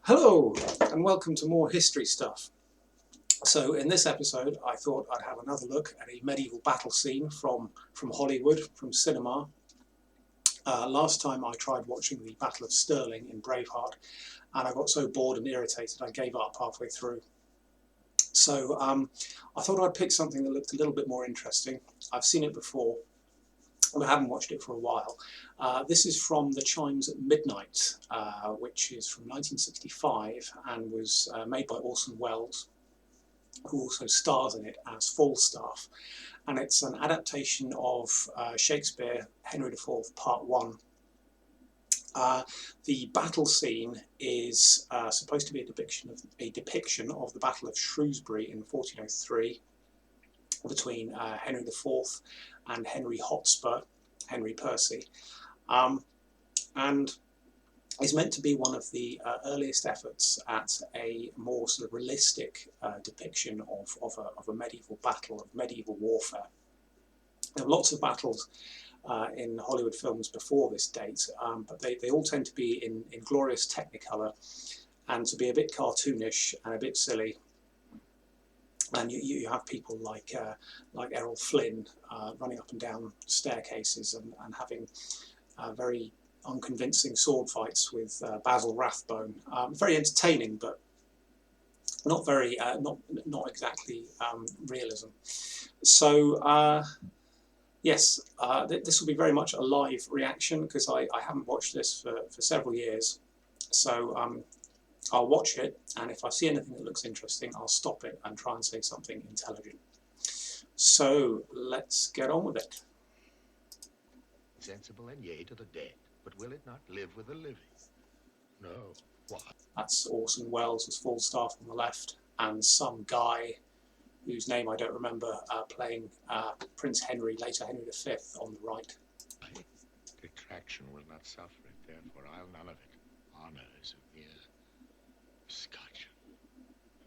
Hello and welcome to more history stuff. So in this episode I thought I'd have another look at a medieval battle scene from Hollywood, from cinema. Last time I tried watching the Battle of Stirling in Braveheart and I got so bored and irritated I gave up halfway through. So I thought I'd pick something that looked a little bit more interesting. I've seen it before, but I haven't watched it for a while. This is from the Chimes at Midnight, which is from 1965 and was made by Orson Welles, who also stars in it as Falstaff. And it's an adaptation of Shakespeare, Henry IV, Part 1. The battle scene is supposed to be a depiction of the Battle of Shrewsbury in 1403 between Henry IV and Henry Hotspur, Henry Percy, and is meant to be one of the earliest efforts at a more sort of realistic depiction of a medieval battle, of medieval warfare. There are lots of battles in Hollywood films before this date, but they all tend to be in glorious technicolor and to be a bit cartoonish and a bit silly. And you have people like Errol Flynn running up and down staircases and having very unconvincing sword fights with Basil Rathbone. Very entertaining, but not very not exactly realism. So yes, this will be very much a live reaction because I haven't watched this for several years. So I'll watch it, and if I see anything that looks interesting, I'll stop it and try and say something intelligent. So let's get on with it. Sensible and yea to the dead, but will it not live with the living? No. What? That's Orson Welles as Falstaff on the left, and some guy whose name I don't remember playing Prince Henry, later Henry V, on the right. Detraction will not suffer it, therefore I'll none of it. Honor is a mere scotch.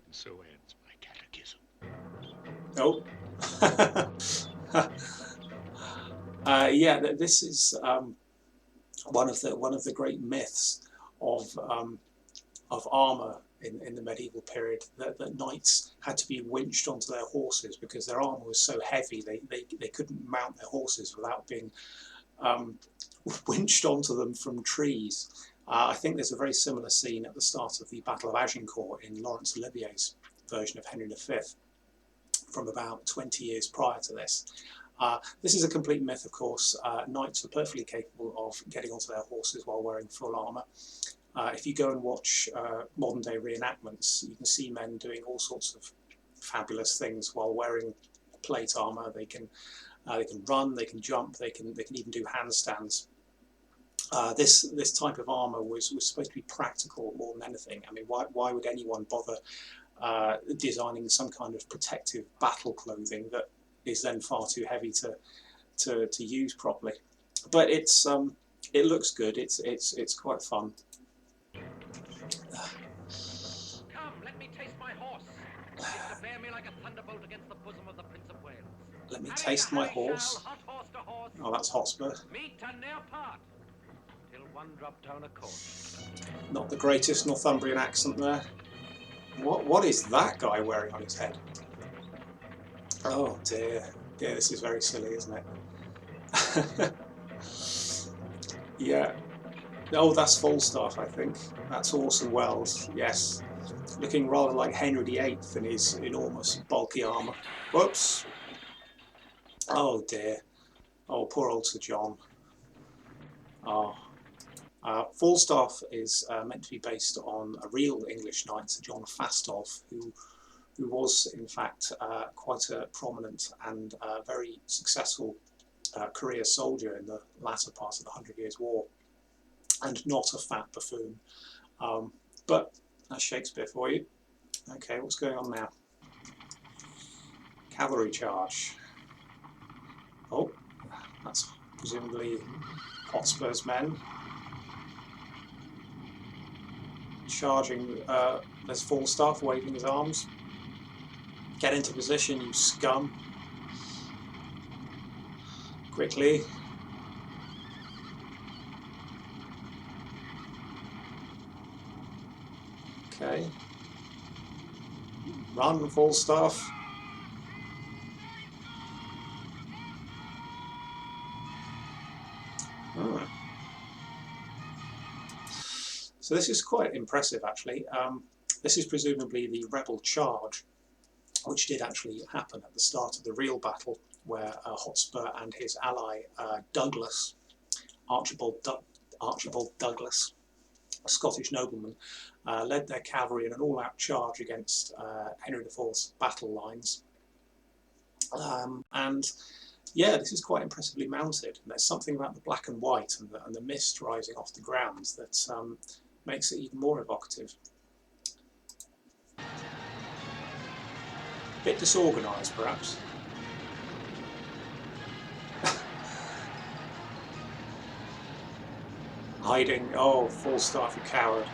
And so ends my catechism. Oh. Yeah, this is one of the great myths of armour in the medieval period, that knights had to be winched onto their horses because their armour was so heavy they couldn't mount their horses without being winched onto them from trees. I think there's a very similar scene at the start of the Battle of Agincourt in Laurence Olivier's version of Henry V from about 20 years prior to this. This is a complete myth, of course. Knights are perfectly capable of getting onto their horses while wearing full armour. If you go and watch modern day reenactments, you can see men doing all sorts of fabulous things while wearing plate armour. They can run, they can jump, they can even do handstands. This type of armour was supposed to be practical more than anything. I mean, why would anyone bother designing some kind of protective battle clothing that is then far too heavy to use properly? But it looks good. It's quite fun. Come, let me taste my horse. It's to bear me like a thunderbolt against the bosom of the Prince of Wales. Let me taste my horse. Hot horse to horse. Oh, that's Hotspur. Meet and ne'er part, till one drop down a course. Not the greatest Northumbrian accent there. What is that guy wearing on his head? Oh dear. Yeah, this is very silly, isn't it? Yeah. Oh, that's Falstaff, I think. That's Orson Welles, yes. Looking rather like Henry VIII in his enormous, bulky armour. Whoops. Oh dear. Oh, poor old Sir John. Oh. Falstaff is meant to be based on a real English knight, Sir John Fastolf, who was in fact quite a prominent and very successful career soldier in the latter part of the 100 Years' War, and not a fat buffoon. But that's Shakespeare for you. Okay, what's going on now? Cavalry charge. Oh, that's presumably Hotspur's men. Charging, there's Falstaff waving his arms. Get into position, you scum. Quickly. Okay. Run, Falstaff. Oh. So this is quite impressive, actually. This is presumably the rebel charge, which did actually happen at the start of the real battle, where Hotspur and his ally Douglas, Archibald Douglas, a Scottish nobleman, led their cavalry in an all-out charge against Henry IV's battle lines. And yeah, this is quite impressively mounted. And there's something about the black and white and the mist rising off the ground that makes it even more evocative. A bit disorganised, perhaps. Hiding. Oh, Falstaff, you coward.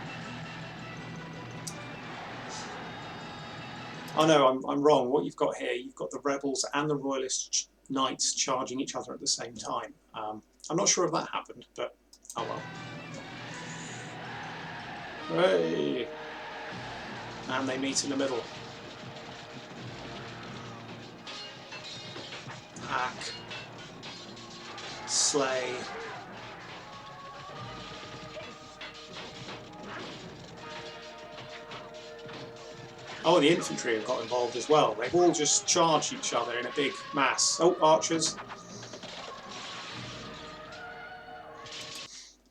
Oh no, I'm wrong. What you've got here, you've got the rebels and the royalist knights charging each other at the same time. I'm not sure if that happened, but oh well. Hey! And they meet in the middle. Hack. Slay. Oh, and the infantry have got involved as well. They've all just charged each other in a big mass. Oh, archers.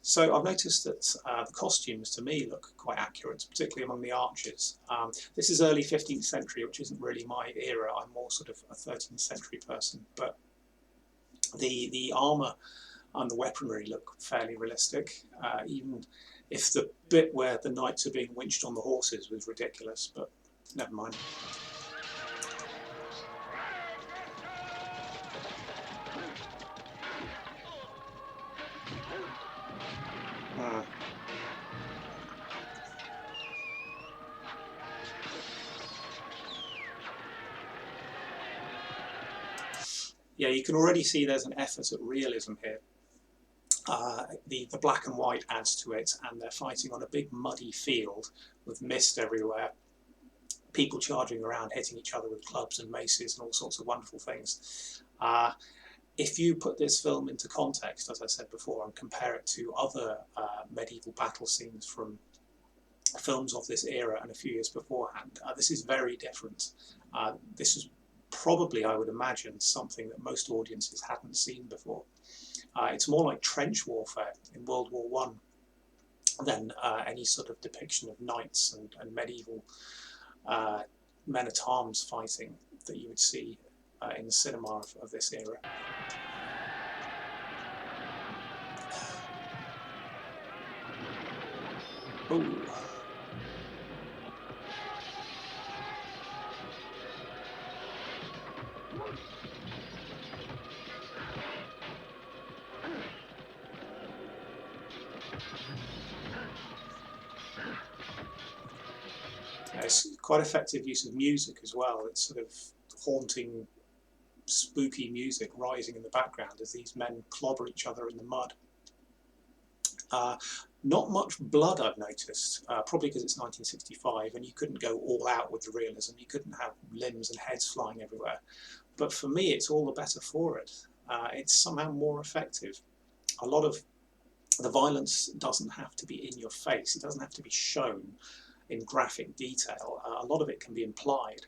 So I've noticed that the costumes to me look quite accurate, particularly among the archers. This is early 15th century, which isn't really my era. I'm more sort of a 13th century person, but the armour and the weaponry look fairly realistic, even if the bit where the knights are being winched on the horses was ridiculous, but never mind. Yeah, you can already see there's an effort at realism here. The black and white adds to it, and they're fighting on a big muddy field with mist everywhere. People charging around, hitting each other with clubs and maces and all sorts of wonderful things. If you put this film into context, as I said before, and compare it to other medieval battle scenes from films of this era and a few years beforehand, this is very different. This is probably, I would imagine, something that most audiences hadn't seen before. It's more like trench warfare in World War I than any sort of depiction of knights and medieval men-at-arms fighting that you would see in the cinema of this era. Ooh. It's quite effective use of music as well. It's sort of haunting, spooky music rising in the background as these men clobber each other in the mud. Not much blood, I've noticed, probably because it's 1965 and you couldn't go all out with the realism. You couldn't have limbs and heads flying everywhere. But for me, it's all the better for it. It's somehow more effective. A lot of the violence doesn't have to be in your face. It doesn't have to be shown in graphic detail. A lot of it can be implied.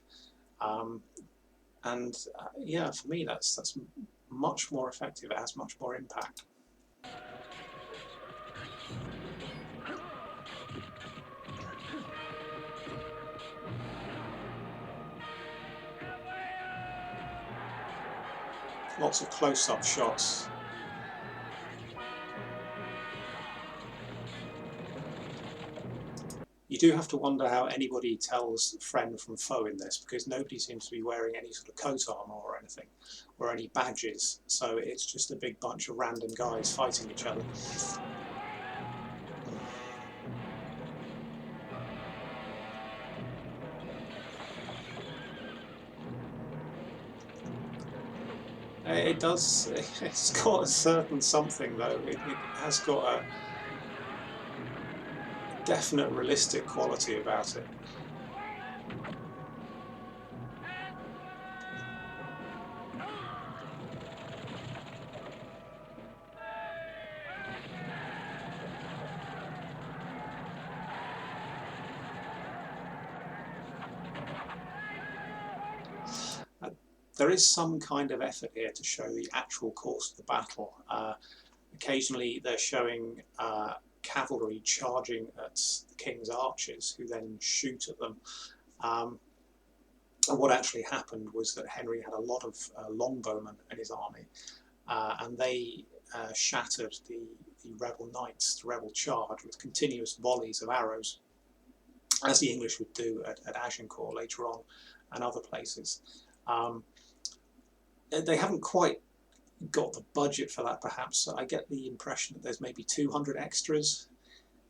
Yeah, for me, that's much more effective. It has much more impact. Lots of close-up shots. You do have to wonder how anybody tells friend from foe in this, because nobody seems to be wearing any sort of coat armour or anything, or any badges, so it's just a big bunch of random guys fighting each other. It does, it's got a certain something though. It has got definite realistic quality about it. There is some kind of effort here to show the actual course of the battle. Occasionally they're showing cavalry charging at the king's archers, who then shoot at them. And what actually happened was that Henry had a lot of longbowmen in his army, and they shattered the rebel knights, the rebel charge, with continuous volleys of arrows, as the English would do at Agincourt later on and other places. They haven't quite got the budget for that, perhaps. I get the impression that there's maybe 200 extras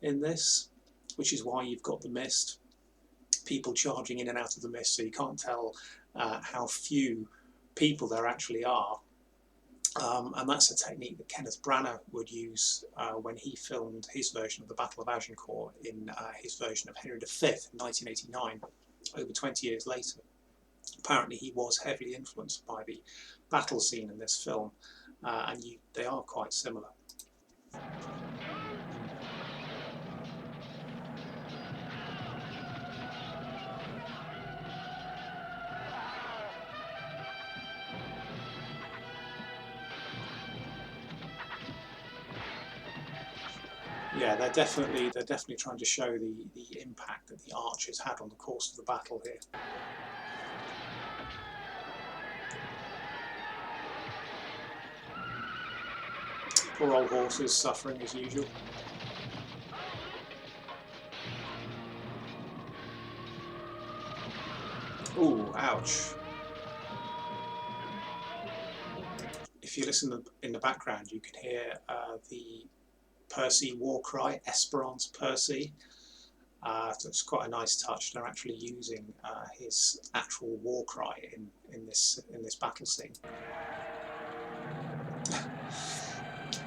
in this, which is why you've got the mist, people charging in and out of the mist, so you can't tell how few people there actually are. And that's a technique that Kenneth Branagh would use when he filmed his version of the Battle of Agincourt in his version of Henry V in 1989, over 20 years later. Apparently he was heavily influenced by the battle scene in this film, and they are quite similar. Yeah, they're definitely trying to show the impact that the archers had on the course of the battle here. Poor old horses suffering as usual. Ooh, ouch. If you listen in the background, you can hear the Percy war cry, Esperance Percy. So it's quite a nice touch. They're actually using his actual war cry in this battle scene.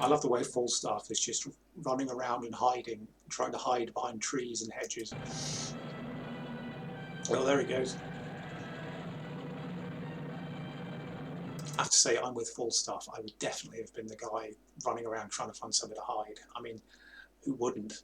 I love the way Falstaff is just running around and hiding, trying to hide behind trees and hedges. Oh, there he goes. I have to say, I'm with Falstaff. I would definitely have been the guy running around trying to find somewhere to hide. I mean, who wouldn't?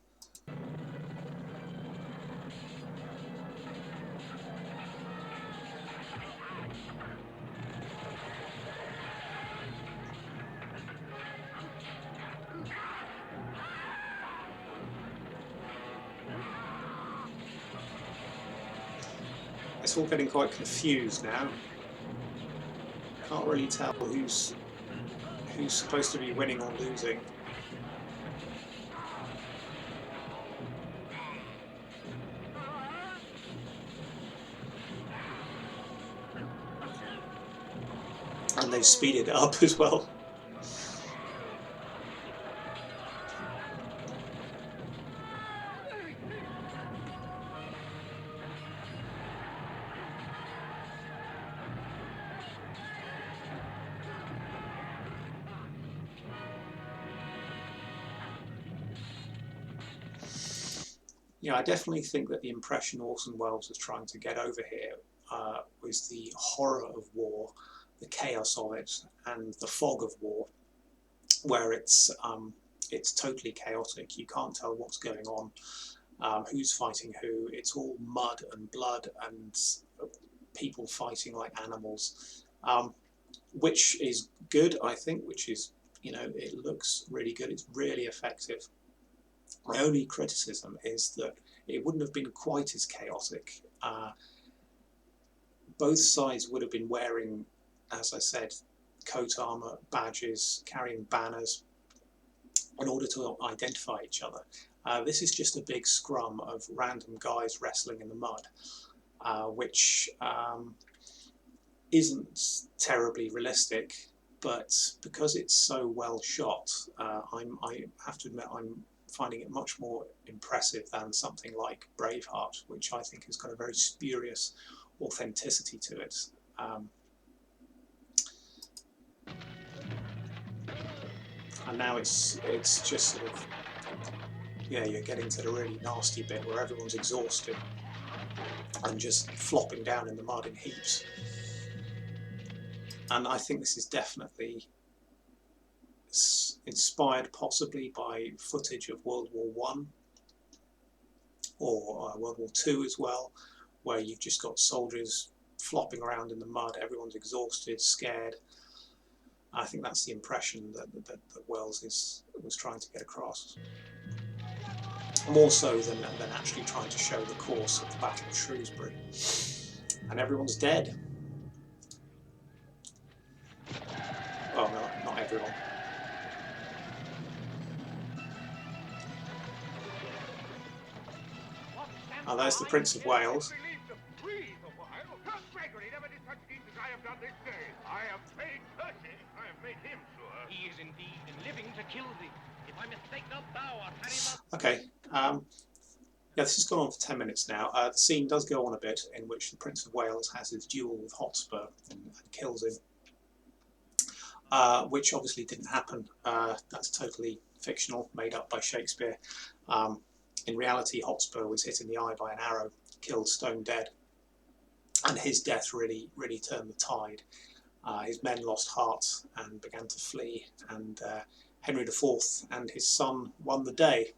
It's all getting quite confused now. Can't really tell who's supposed to be winning or losing. And they've speeded it up as well. Yeah, I definitely think that the impression Orson Welles was trying to get over here was the horror of war, the chaos of it, and the fog of war, where it's totally chaotic. You can't tell what's going on, who's fighting who. It's all mud and blood and people fighting like animals, which is good, I think. Which is, it looks really good. It's really effective. My only criticism is that it wouldn't have been quite as chaotic. Both sides would have been wearing, as I said, coat armour, badges, carrying banners in order to identify each other. This is just a big scrum of random guys wrestling in the mud, which isn't terribly realistic, but because it's so well shot, I have to admit I'm finding it much more impressive than something like Braveheart, which I think has got a very spurious authenticity to it. And now it's just sort of yeah, you're getting to the really nasty bit where everyone's exhausted and just flopping down in the mud in heaps. And I think this is definitely inspired possibly by footage of World War One or World War Two as well, where you've just got soldiers flopping around in the mud, everyone's exhausted, scared. I think that's the impression that Wells was trying to get across, more so than actually trying to show the course of the Battle of Shrewsbury. And everyone's dead. Well, no, not everyone. Oh, there's the Prince of Wales. He is indeed living to kill thee. If I mistake not, thou art very much. Okay. Yeah, this has gone on for 10 minutes now. The scene does go on a bit, in which the Prince of Wales has his duel with Hotspur and kills him, which obviously didn't happen. That's totally fictional, made up by Shakespeare. In reality, Hotspur was hit in the eye by an arrow, killed stone dead, and his death really turned the tide. His men lost heart and began to flee, and Henry IV and his son won the day.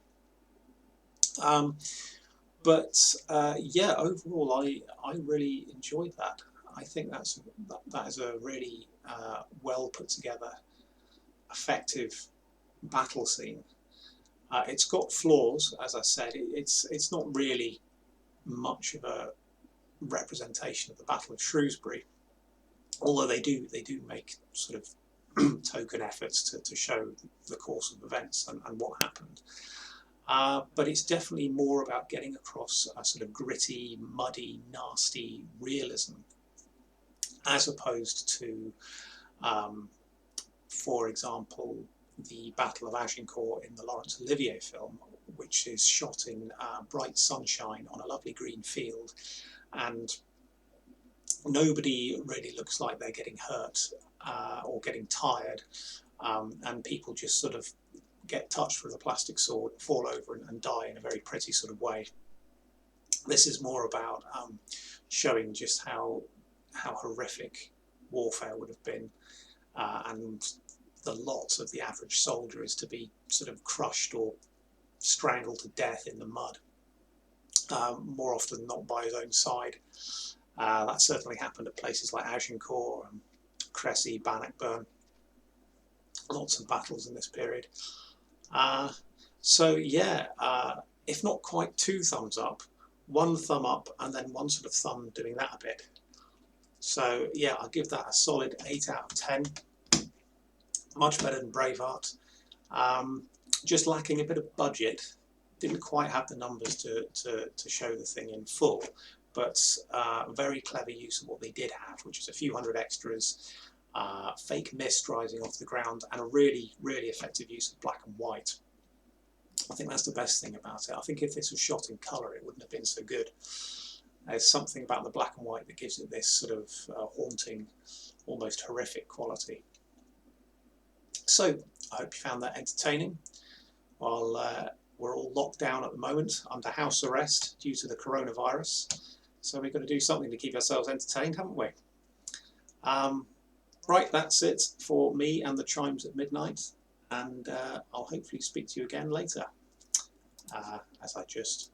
Yeah, overall, I really enjoyed that. I think that is a really well put together, effective battle scene. It's got flaws, as I said. It's not really much of a representation of the Battle of Shrewsbury, although they do make sort of token efforts to show the course of events and what happened. But it's definitely more about getting across a sort of gritty, muddy, nasty realism, as opposed to, for example, the Battle of Agincourt in the Laurence Olivier film, which is shot in bright sunshine on a lovely green field, and nobody really looks like they're getting hurt or getting tired, and people just sort of get touched with a plastic sword, fall over and die in a very pretty sort of way. This is more about showing just how horrific warfare would have been, and the lot of the average soldier is to be sort of crushed or strangled to death in the mud, more often than not by his own side. That certainly happened at places like Agincourt and Crécy, Bannockburn. Lots of battles in this period. So yeah, if not quite 2 thumbs up, 1 thumb up, and then 1 sort of thumb doing that a bit. So yeah, I'll give that a solid 8 out of 10. Much better than Braveheart. Just lacking a bit of budget. Didn't quite have the numbers to show the thing in full, but very clever use of what they did have, which is a few hundred extras, fake mist rising off the ground, and a really effective use of black and white. I think that's the best thing about it. I think if this was shot in colour, it wouldn't have been so good. There's something about the black and white that gives it this sort of haunting, almost horrific quality. So I hope you found that entertaining. While we're all locked down at the moment under house arrest due to the coronavirus, so we've got to do something to keep ourselves entertained, haven't we? Right, that's it for me and the Chimes at Midnight, and I'll hopefully speak to you again later, as I just